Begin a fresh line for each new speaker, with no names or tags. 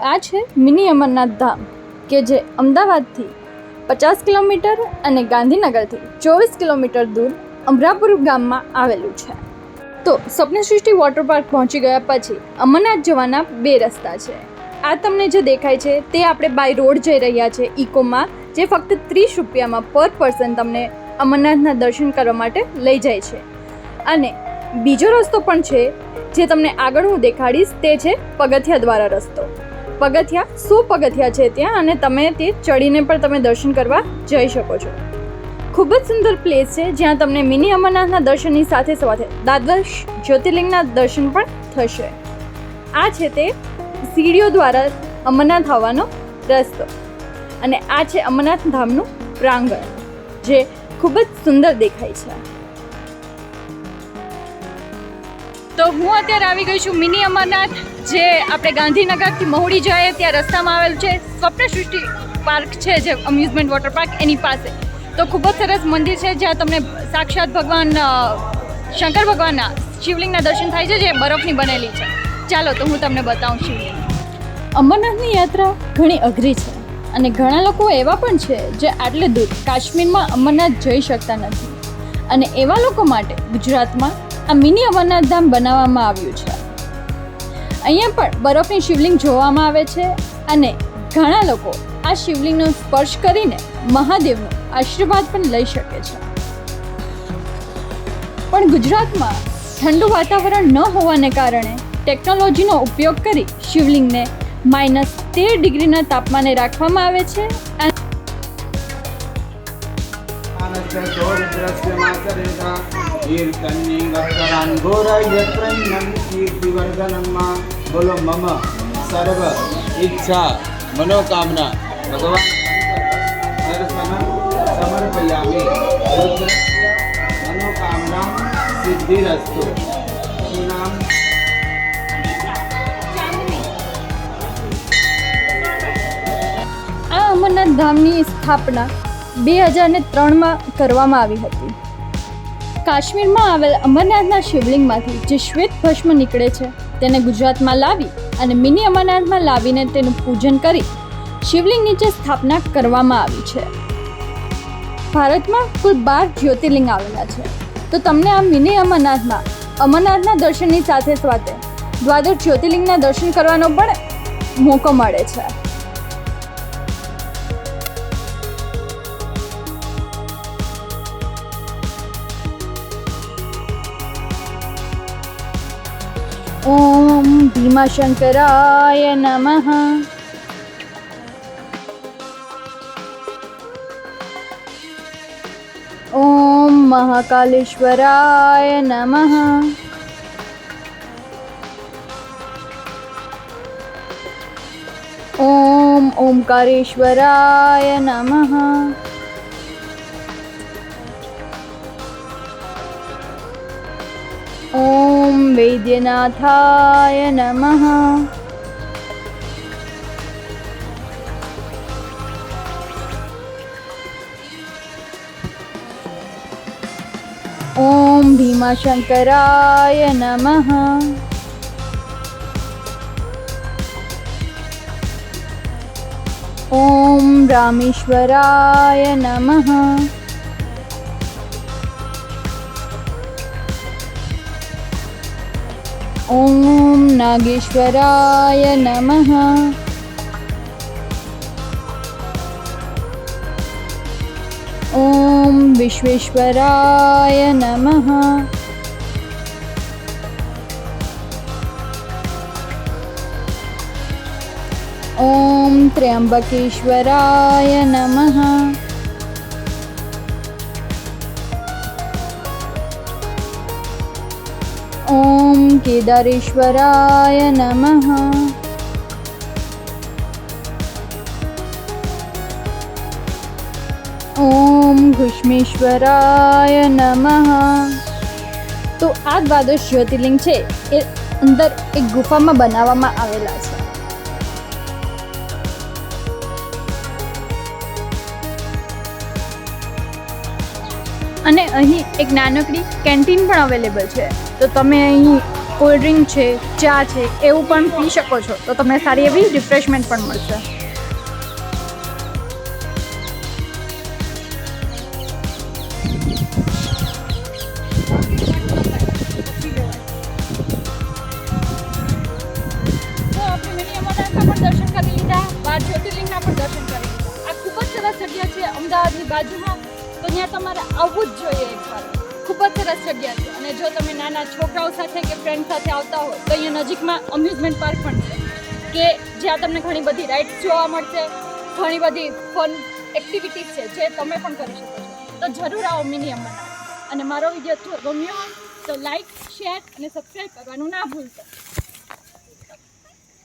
આ છે મિની અમરનાથ ધામ કે જે અમદાવાદથી 50 કિલોમીટર અને ગાંધીનગરથી 24 કિલોમીટર દૂર અમરાપુર ગામમાં આવેલું છે। તો સ્વપ્નસૃષ્ટિ વોટર પાર્ક પહોંચી ગયા પછી અમરનાથ જવાના બે રસ્તા છે। આ તમને જે દેખાય છે તે આપણે બાય રોડ જઈ રહ્યા છે ઇકોમાં, જે ફક્ત 30 રૂપિયામાં પર પર્સન તમને અમરનાથના દર્શન કરવા માટે લઈ જાય છે। અને બીજો રસ્તો પણ છે જે તમને આગળ હું દેખાડીશ, તે છે પગથિયા દ્વારા રસ્તો। પગથિયા 100 પગથિયા છે ત્યાં, અને તમે તે ચડીને પણ તમે દર્શન કરવા જઈ શકો છો। ખૂબ જ સુંદર પ્લેસ છે જ્યાં તમને મિની અમરનાથના દર્શનની સાથે સાથે દ્વાદશ જ્યોતિર્લિંગના દર્શન પણ થશે। આ છે તે સીડીઓ દ્વારા અમરનાથ આવવાનો રસ્તો, અને આ છે અમરનાથ ધામનું પ્રાંગણ જે ખૂબ જ સુંદર દેખાય છે। તો હું અત્યારે આવી ગઈ છું મિની અમરનાથ, જે આપણે ગાંધીનગરથી મહુડી જઈએ ત્યાં રસ્તામાં આવેલું છે। સ્વપ્નસૃષ્ટિ પાર્ક છે જે અમ્યુઝમેન્ટ વોટર પાર્ક, એની પાસે તો ખૂબ જ સરસ મંદિર છે જ્યાં તમને સાક્ષાત ભગવાન શંકર ભગવાનના શિવલિંગના દર્શન થાય છે, જે બરફની બનેલી છે। ચાલો તો હું તમને બતાવું શિવલિંગ। અમરનાથની યાત્રા ઘણી અઘરી છે, અને ઘણા લોકો એવા પણ છે જે આટલે દૂર કાશ્મીરમાં અમરનાથ જઈ શકતા નથી, અને એવા લોકો માટે ગુજરાતમાં આ મિની અમરનાથ ધામ બનાવવામાં આવ્યું છે। અહીંયા પણ બરફની શિવલિંગ જોવામાં આવે છે, અને ઘણા લોકો આ શિવલિંગનો સ્પર્શ કરીને મહાદેવનો આશીર્વાદ પણ લઈ શકે છે। પણ ગુજરાતમાં ઠંડુ વાતાવરણ ન હોવાને કારણે ટેકનોલોજીનો ઉપયોગ કરી શિવલિંગને -13 ડિગ્રીના તાપમાને રાખવામાં આવે છે।
બોલો મમ સર્વ ઈચ્છા મનોકામના ભગવાન સમર્પયામિ મનોકામના સિદ્ધિરસ્તુ। નામ
આ અમરનાથ ધામની સ્થાપના 2003માં કરવામાં આવી હતી। કાશ્મીરમાં આવેલ અમરનાથના શિવલિંગમાંથી જે શ્વેત ભસ્મ નીકળે છે તેને ગુજરાતમાં લાવી અને મિની અમરનાથમાં લાવીને તેનું પૂજન કરી શિવલિંગ નીચે સ્થાપના કરવામાં આવી છે। ભારતમાં કુલ 12 જ્યોતિર્લિંગ આવેલા છે, તો તમને આ મિની અમરનાથમાં અમરનાથના દર્શનની સાથે સાથે દ્વાદશ જ્યોતિર્લિંગના દર્શન કરવાનો પણ મોકો મળે છે। ઓમ ભીમાશંકરાય નમઃ। ઓમ મહાકાલેશ્વરાય નમઃ। ઓમ ઓમકારેશ્વરાય નમઃ। ઓમ વૈદ્યનાથાય નમઃ। ઓમ ભીમાશંકરાય નમઃ। ઓમ રામેશ્વરાય નમઃ। ઓમ નાગેશ્વરાય નમઃ। ઓમ વિશ્વેશ્વરાય નમઃ। ઓમ ત્ર્યંબકેશ્વરાય નમઃ। ઓમ કેદારેશ્વરાય નમઃ। ઓમ ઘુષ્મેશ્વરાય નમઃ। તો આ દ્વાદશ જ્યોતિર્લિંગ છે એ અંદર એક ગુફામાં બનાવવામાં આવેલા છે। અને અહીં એક નાનકડી કેન્ટીન પણ અવેલેબલ છે, તો તમે અહીં કોલ્ડ ડ્રિંક છે, ચા છે, એવું પણ પી શકો છો. તો તમને સારી એવી રિફ્રેશમેન્ટ પણ મળશે. તો આપણે મિની અમરનાથના પણ દર્શન કરી લીધા, 12 જ્યોતિર્લિંગના પણ દર્શન કરી લીધા. આ ખૂબ જ સરસ જગ્યા છે અમદાવાદની બાજુમાં, તો ત્યાં તમારે આવવું જ જોઈએ એકવાર. ખૂબ જ સરસ જગ્યા છે. અને જો તમે નાના છોકરાઓ સાથે કે ફ્રેન્ડ સાથે આવતા હોય તો અહીંયા નજીકમાં અમ્યુઝમેન્ટ પાર્ક પણ છે કે જ્યાં તમને ઘણી બધી રાઇડ્સ જોવા મળશે, ઘણી બધી ફન એક્ટિવિટીઝ છે જે તમે પણ કરી શકો છો. તો જરૂર આવો મિની અમરનાથ. અને મારો વિડીયો જો ગમ્યો હોય તો લાઈક, શેર અને સબસ્ક્રાઈબ કરવાનું ના ભૂલતા.